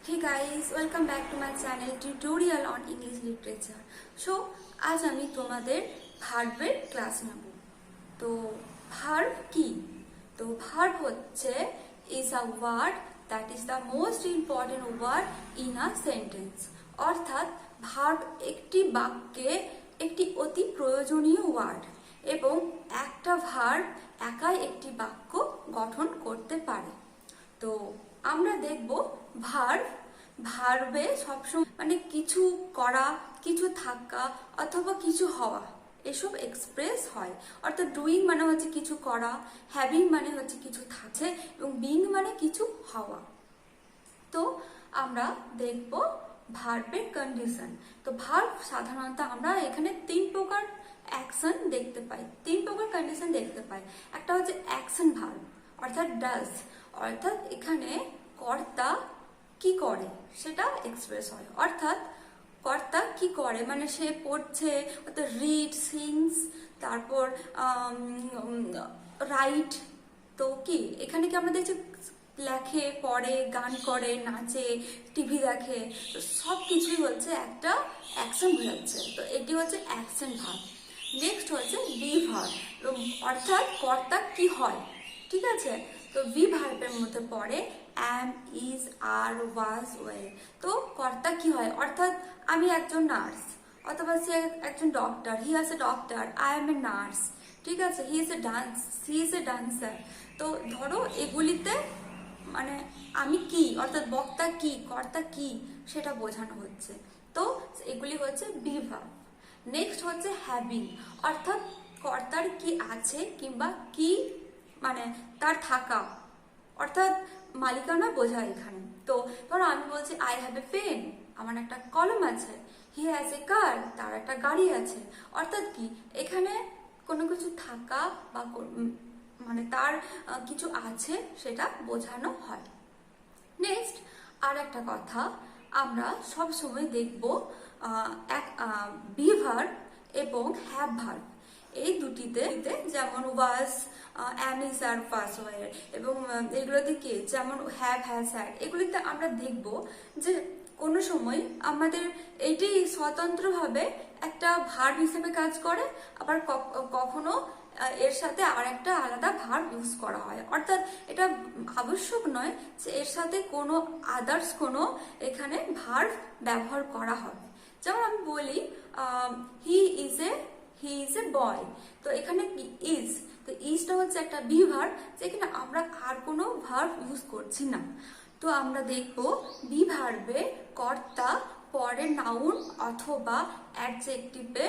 Hey guys, welcome back to my channel tutorial on English literature. So আজ আমি তোমাদের ভার্বের ক্লাস নেব। তো ভার্ব কি? তো ভার্ব হচ্ছে is a word that is the most important word in a sentence. অর্থাৎ ভার্ব একটি বাক্যে একটি অতি প্রয়োজনীয় ওয়ার্ড এবং একটা ভার্ব একাই একটি বাক্য গঠন করতে পারে। তো আমরা দেখব ভার্বে সবসময় মানে কিছু করা, কিছু থাকা অথবা কিছু হওয়া এসব এক্সপ্রেস হয়। অর্থাৎ ডুইং মানে হচ্ছে কিছু করা, হ্যাভিং মানে হচ্ছে কিছু থাকছে এবং বিং মানে কিছু হওয়া। তো আমরা দেখব ভার্বের কন্ডিশন। তো ভার্ব সাধারণত আমরা এখানে তিন প্রকার অ্যাকশন দেখতে পাই, তিন প্রকার কন্ডিশন দেখতে পাই। একটা হচ্ছে অ্যাকশন ভার্ব অর্থাৎ ডাজ, অর্থাৎ এখানে কর্তা কি করে সেটা এক্সপ্রেস হয়। অর্থাৎ কর্তা কি করে মানে সে পড়ছে, অর্থাৎ রিড, সিংস, তারপর রাইট। তো কি এখানে কি আমরা দেখছি লেখে, পড়ে, গান করে, নাচে, টিভি দেখে, তো সব কিছুই হচ্ছে একটা অ্যাকশন বোঝাচ্ছে। তো এটি হচ্ছে অ্যাকশন ভার্ব। নেক্সট হচ্ছে বি ভার্ব, অর্থাৎ কর্তা কি হয়, ঠিক আছে। তো বি ভার্বের মধ্যে পড়ে অ্যাম, ইজ, আর, ওয়াজ, ওয়ে। তো কর্তা কি হয়, অর্থাৎ আমি একজন নার্স, অথবা সে একজন doctor, he is a doctor, I M a nurse, ঠিক আছে, হি ইজ এ ডান্সার। তো ধরো এগুলিতে মানে আমি কি, অর্থাৎ বক্তা কি, কর্তা কি সেটা বোঝানো হচ্ছে। তো এগুলি হচ্ছে বি ভার্ব। নেক্সট হচ্ছে হ্যাভিং, অর্থাৎ কর্তার কি আছে কিংবা কি মানে তার থাকা, অর্থাৎ মালিকানা বোঝায় এখানে। তো ধরো আমি বলছি আই হ্যাভ এ পেন, আমার একটা কলম আছে। হি হ্যাজ এ কার, তার একটা গাড়ি আছে। অর্থাৎ কি এখানে কোনো কিছু থাকা বা মানে তার কিছু আছে সেটা বোঝানো হয়। নেক্সট আর একটা কথা, আমরা সব সময় দেখব বি ভার্ব এবং হ্যাভ ভার্ব এই দুটিতে, যেমন ওয়াজ, অ্যাম, ইজ, আর, পাস, ওয়ার, এবং এগুলোতে কি যেমন হ্যাভ, হ্যাজ, হ্যাড, এগুলিতে আমরা দেখব যে কোনো সময় আমাদের এইটি স্বতন্ত্রভাবে একটা ভার্ব হিসেবে কাজ করে, আবার কখনো এর সাথে আর একটা আলাদা ভার্ব ইউজ করা হয়। অর্থাৎ এটা আবশ্যক নয় যে এর সাথে কোনো আদার্স কোনো এখানে ভার্ব ব্যবহার করা হবে। যেমন আমি বলি হি ইজ এ বয়, তো এখানে কি ইজ, তো ইজটা হচ্ছে একটা বি ভার্ব, যেখানে আমরা আর কোনো ভার্ব ইউজ করছি না। তো আমরা দেখব বি ভার্বে কর্তা পরে নাউন অথবা অ্যাডজেক্টিভে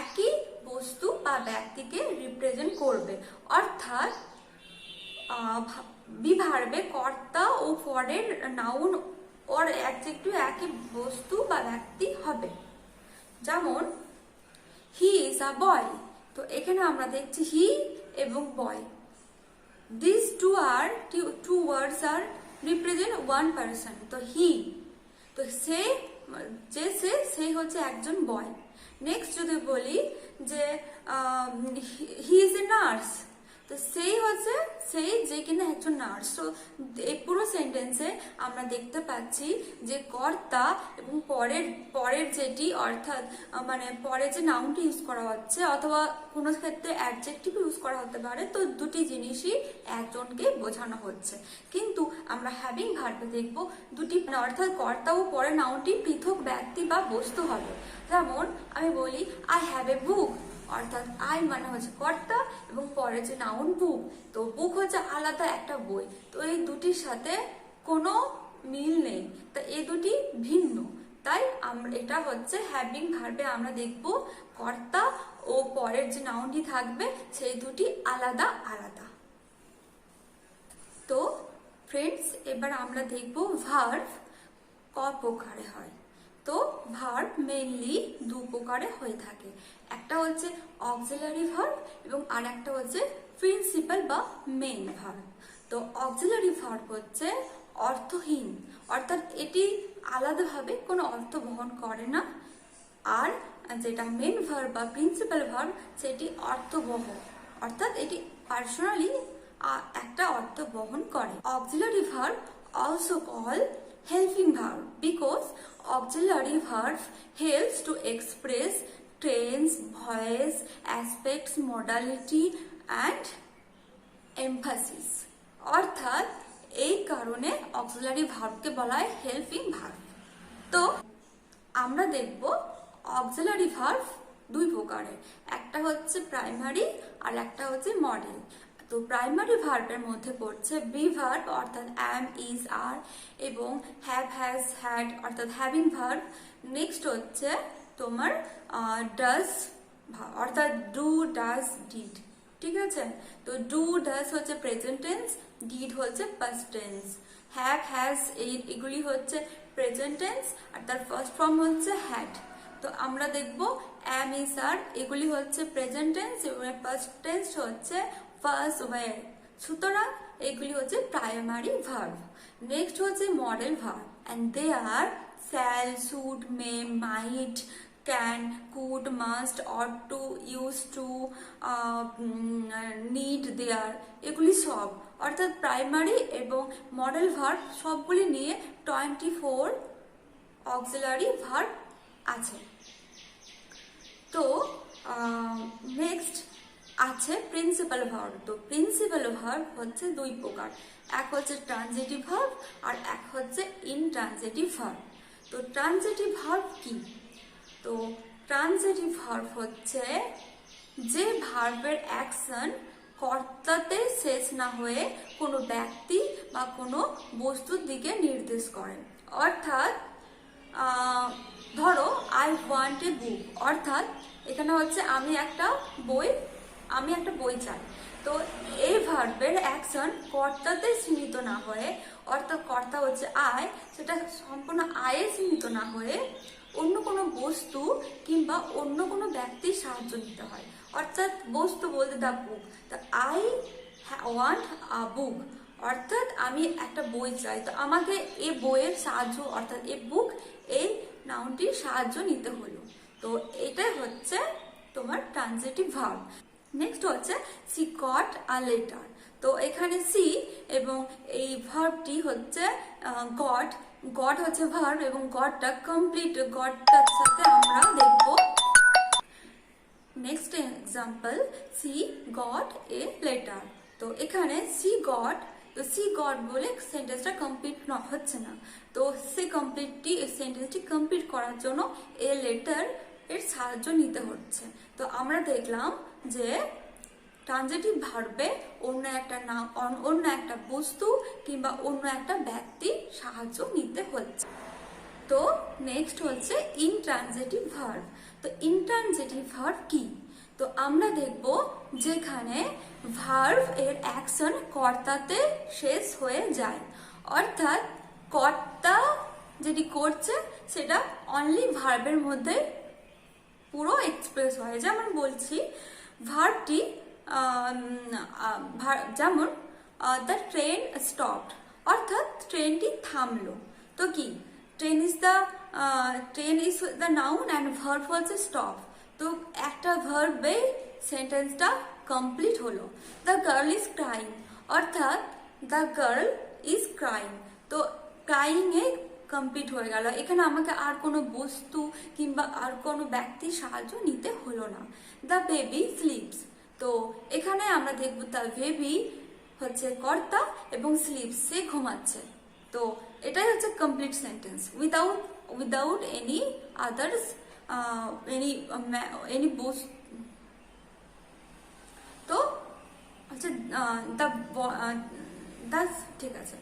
একই বস্তু বা ব্যক্তিকে রিপ্রেজেন্ট করবে। অর্থাৎ বি ভার্বে কর্তা ও পরের নাউন ওর অ্যাডজেক্টিভ একই বস্তু বা ব্যক্তি হবে। যেমন হি ইজ আ বয়, তো এখানে আমরা দেখছি হি এবং boy, this two words are represent one person. তো হি, তো সে হচ্ছে একজন বয়। নেক্সট যদি বলি যে হি ইজ এ নার্স, তো সেই যে কিনা একজন নার্স। তো এই পুরো সেন্টেন্সে আমরা দেখতে পাচ্ছি যে কর্তা এবং পরের যেটি, অর্থাৎ মানে পরে যে নাউনটি ইউজ করা হচ্ছে অথবা কোনো ক্ষেত্রে অ্যাডজেক্টিভ ইউজ করা হতে পারে, তো দুটি জিনিসই একজনকে বোঝানো হচ্ছে। কিন্তু আমরা হ্যাভিং ভার্বে দেখব দুটি, অর্থাৎ কর্তা ও পরের নাউনটি পৃথক ব্যক্তি বা বস্তু হবে। যেমন আমি বলি আই হ্যাভ এ বুক, অর্থাৎ আই মানে হচ্ছে কর্তা এবং পরে যে নাউন বুক, তো বুক হচ্ছে আলাদা একটা বই। তো এই দুটির সাথে কোনো মিল নেই, তো এই দুটি ভিন্ন। তাই আমরা এটা হচ্ছে হ্যাভিং ভার্বে আমরা দেখব কর্তা ও পরের যে নাউনটি থাকবে সেই দুটি আলাদা আলাদা। তো ফ্রেন্ডস, এবার আমরা দেখব ভার্ব ক প্রকারে হয়। তো ভার্ব মেইনলি দু প্রকারে হয়ে থাকে, একটা হচ্ছে অক্সিলারি ভার্ব এবং আর একটা হচ্ছে প্রিন্সিপাল বা মেইন ভার্ব। তো অক্সিলারি ভার্ব হচ্ছে অর্থহীন, অর্থাৎ এটি আলাদাভাবে কোনো অর্থ বহন করে না। আর যেটা মেইন ভার্ব বা প্রিন্সিপাল ভার্ব সেটি অর্থবহ, অর্থাৎ এটি পার্সোনালি একটা অর্থ বহন করে। Auxiliary verb also call helping verb because auxiliary verb helps to express tense, voice, aspects, modality and emphasis. অর্থাৎ এই কারণে অক্সিলারি ভার্বকে বলা হয় হেল্পিং ভার্ব। তো আমরা দেখব অক্সিলারি ভার্ব দুই প্রকারের, একটা হচ্ছে প্রাইমারি আর একটা হচ্ছে মডেল। তো প্রাইমারি ভার্বের মধ্যে পড়ছে বি ভার্ব অর্থাৎ অ্যাম, ইজ, আর এবং হ্যাভ, হ্যাজ, হ্যাড অর্থাৎ হ্যাভিং ভার্ব। নেক্সট হচ্ছে তোমার ডাজ অর্থাৎ ডু, ডাজ, ডিড। ঠিক আছে, তো ডু ডাজ হচ্ছে প্রেজেন্ট টেন্স, ডিড হচ্ছে পাস্ট টেন্স। হ্যাভ, হ্যাজ এগুলি হচ্ছে প্রেজেন্ট টেন্স আর তার ফার্স্ট ফর্ম হচ্ছে হ্যাড। তো আমরা দেখব অ্যাম, ইজ, আর এগুলি হচ্ছে প্রেজেন্ট টেন্স এবং পাস্ট টেন্স হচ্ছে ফার্স্ট ওয়ে। সুতরাং এগুলি হচ্ছে প্রাইমারি ভার্ব। নেক্সট হচ্ছে modal verb and they are shall, should, may, might, can, could, must, ought to, used to, need, there এগুলি সব অর্থাৎ প্রাইমারি এবং মডেল ভার্ব সবগুলি নিয়ে 24 অক্সিলারি ভার্ব আছে। তো নেক্সট আছে প্রিন্সিপাল ভার্ব। তো প্রিন্সিপাল ভার্ব হচ্ছে দুই প্রকার, এক হচ্ছে ট্রানজিটিভ ভার্ব আর এক হচ্ছে ইনট্রানজিটিভ ভার্ব। তো ট্রানজিটিভ ভার্ব কি? তো ট্রানজিটিভ ভার্ব হচ্ছে যে ভার্বের অ্যাকশন কর্তাতে শেষ না হয়ে কোনো ব্যক্তি বা কোনো বস্তুর দিকে নির্দেশ করে। অর্থাৎ ধরো আই ওয়ান্ট এ বুক, অর্থাৎ এখানে হচ্ছে আমি একটা বই চাই। তো এই ভার্বের অ্যাকশন কর্তাতে সীমিত না হয়ে, অর্থাৎ কর্তা হচ্ছে আই, সেটা সম্পূর্ণ আয়ে সীমিত না হয়ে অন্য কোনো বস্তু কিংবা অন্য কোনো ব্যক্তির সাহায্য নিতে হয়। অর্থাৎ বস্তু বলতে the book, the I want a book, অর্থাৎ আমি একটা বই চাই, তো আমাকে এই বইয়ের সাহায্য অর্থাৎ এই বুক এই নাউনটির সাহায্য নিতে হলো। তো এটাই হচ্ছে তোমার ট্রানজিটিভ ভার্ব। নেক্সট হচ্ছে সি গট আ লেটার। তো এখানে সি এবং এই ভার্বটি হচ্ছে গট, গট হচ্ছে ভার্ব এবং গটটা কমপ্লিট, গটটার সাথে আমরা দেখব next example C got a letter. তো এখানে সি গট, তো সি গট বলে সেন্টেন্সটা কমপ্লিট হচ্ছে না, তো সেন্টেন্সটি কমপ্লিট করার জন্য এ লেটার এর সাহায্য নিতে হচ্ছে। তো আমরা দেখলাম যে ট্রানজিটিভ ভার্বে অন্য একটা বস্তু কিংবা অন্য একটা ব্যক্তির সাহায্য নিতে হচ্ছে। তো নেক্সট হচ্ছে ইনট্রানজিটিভ ভার্ব। তো ইনট্রানজিটিভ ভার্ব কি? তো আমরা দেখব যেখানে ভার্ব এর অ্যাকশন কর্তাতে শেষ হয়ে যায়, অর্থাৎ কর্তা যেটি করছে সেটা অনলি ভার্বের মধ্যে পুরো এক্সপ্রেস হয়। যেমন বলছি ভার্বটি যেমন দ্য ট্রেন স্টপড, অর্থাৎ ট্রেনটি থামলো। তো কি train is the noun and verb হচ্ছে স্টপ। তো একটা ভার্বে সেন্টেন্সটা কমপ্লিট হলো। দ্য গার্ল ইজ ক্রাইং, অর্থাৎ দ্য গার্ল ইজ ক্রাইং, তো ক্রাইং এ কমপ্লিট হয়ে গেল। এখানে আমাকে আর কোনো বস্তু কিংবা আর কোনো ব্যক্তির সাহায্য নিতে হলো না। দ্য বেবি স্লিপস, তো এখানে আমরা দেখব দ্য বেবি হচ্ছে কর্তা এবং স্লিপস সে ঘুমাচ্ছে। তো এটাই হচ্ছে complete sentence without any others any বস্তু। তো হচ্ছে ঠিক আছে,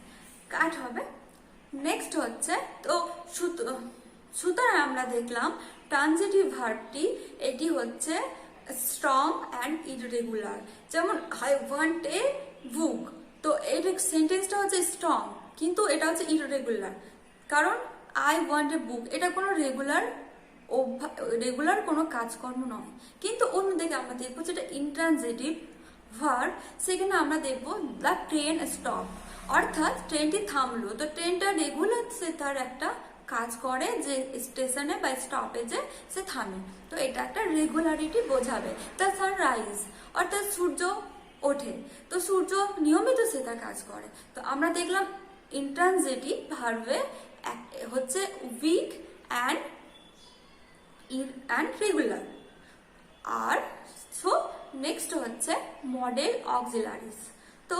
কাট হবে। নেক্সট হচ্ছে তো সুতরাং আমরা দেখলাম ট্রানজিটিভ ভার্বটি এটি হচ্ছে স্ট্রং অ্যান্ড ইররেগুলার। যেমন আই ওয়ান্ট এ বুক, তো এই সেন্টেন্সটা হচ্ছে স্ট্রং কিন্তু এটা হচ্ছে ইররেগুলার, কারণ আই ওয়ান্ট এ বুক এটা কোনো রেগুলার কোনো কাজকর্ম নয়। কিন্তু অন্যদিকে আমরা দেখবো যেটা ইনট্রানজিটিভ ভার্ব, সেখানে আমরা দেখবো দ্য ট্রেন স্টপ, অর্থাৎ ট্রেনটি থামলো। তো ট্রেনটা রেগুলার সে তার একটা কাজ করে যে স্টেশনে বা স্টপেজে সে থামে, তো এটা একটা রেগুলারিটি বোঝাবে। দ্য সানরাইজ, অর্থাৎ সূর্য ওঠে, তো সূর্য নিয়মিত সে তার কাজ করে। তো আমরা দেখলাম ইনট্রানজিটিভ ভার্বে হচ্ছে উইক অ্যান্ড রেগুলার। আর সো নেক্সট হচ্ছে মডেল অক্সিলারিজ। তো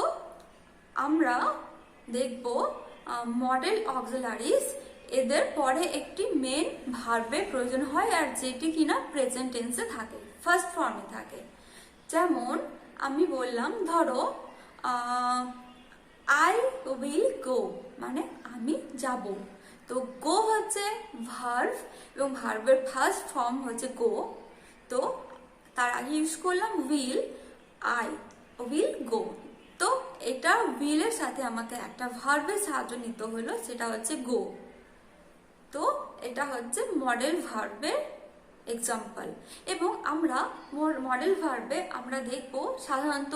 আমরা দেখব মডেল অক্সিলারিজ, এদের পরে একটি মেন ভার্বের প্রয়োজন হয়, আর যেটি কিনা প্রেজেন্ট টেন্সে থাকে, ফার্স্ট ফর্মে থাকে। যেমন আমি বললাম, ধরো আই উইল গো, মানে আমি যাব। তো গো হচ্ছে ভার্ব এবং ভার্বের ফার্স্ট ফর্ম হচ্ছে গো। তো তার আগে ইউজ করলাম উইল, আই উইল গো। তো এটা উইলের সাথে আমাকে একটা ভার্বের সাহায্য নিতে হলো, সেটা হচ্ছে গো। তো এটা হচ্ছে মডেল ভার্বের এক্সাম্পল। এবং আমরা মডেল ভার্বে আমরা দেখব সাধারণত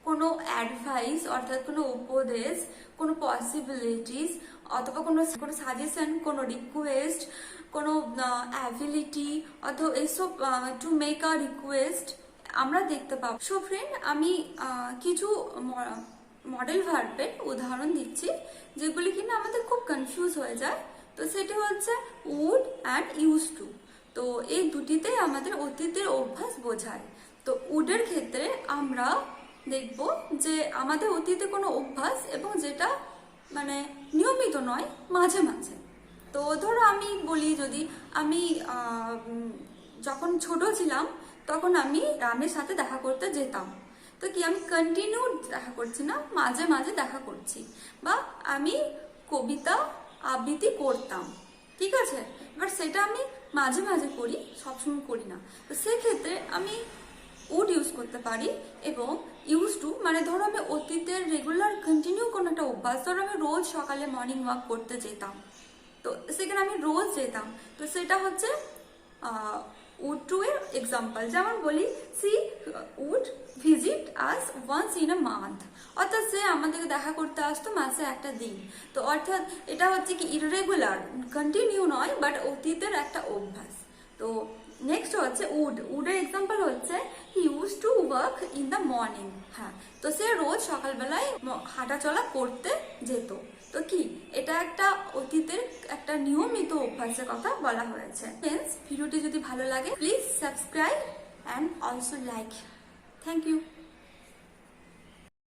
কোনো অ্যাডভাইস, অর্থাৎ কোনো উপদেশ, কোনো পসিবিলিটিস, অথবা কোনো সাজেশন, কোনো রিকোয়েস্ট, কোনো অ্যাবিলিটি, অথবা এইসব টু মেক আ রিকোয়েস্ট আমরা দেখতে পাবো। সো ফ্রেন্ড, আমি কিছু মডেল ভার্বের উদাহরণ দিচ্ছি যেগুলি কিনা আমাদের খুব কনফিউজ হয়ে যায়। তো সেটি হচ্ছে উড অ্যান্ড ইউজ টু। তো এই দুটিতেই আমাদের অতীতের অভ্যাস বোঝায়। তো উডের ক্ষেত্রে আমরা দেখব যে আমাদের অতীতে কোনো অভ্যাস এবং যেটা মানে নিয়মিত নয়, মাঝে মাঝে। তো ধরো আমি বলি, যদি আমি যখন ছোট ছিলাম তখন আমি রামের সাথে দেখা করতে যেতাম। তো কি আমি কন্টিনিউ দেখা করছি না, মাঝে মাঝে দেখা করছি। বা আমি কবিতা আবৃত্তি করতাম, ঠিক আছে, এবার সেটা আমি মাঝে মাঝে করি, সবসময় করি না। তো সেক্ষেত্রে আমি উড ইউজ করতে পারি। এবং ইউজ টু মানে ধরো আমি অতীতের রেগুলার কন্টিনিউ কোনো একটা অভ্যাস, ধরো আমি রোজ সকালে মর্নিং ওয়াক করতে যেতাম, তো সেখানে আমি রোজ যেতাম, তো সেটা হচ্ছে উড টু এর এক্সাম্পল। যেমন বলি, she would visit us once in a month, অর্থাৎ সে আমাদেরকে দেখা করতে আসতো মাসে একটা দিন। তো অর্থাৎ এটা হচ্ছে কি ইররেগুলার, কন্টিনিউ নয়, বাট অতীতের একটা অভ্যাস। তো নেক্সট হচ্ছে উড। উডের এক্সাম্পল হচ্ছে he use to work in the morning. হ্যাঁ, তো সে রোজ সকালবেলায় হাঁটা চলা করতে যেত। তো কি এটা একটা অতীতের একটা নিয়মিত অভ্যাসের কথা বলা হয়েছে। ফ্রেন্ডস, ভিডিওটি যদি ভালো লাগে please subscribe and also like. Thank you.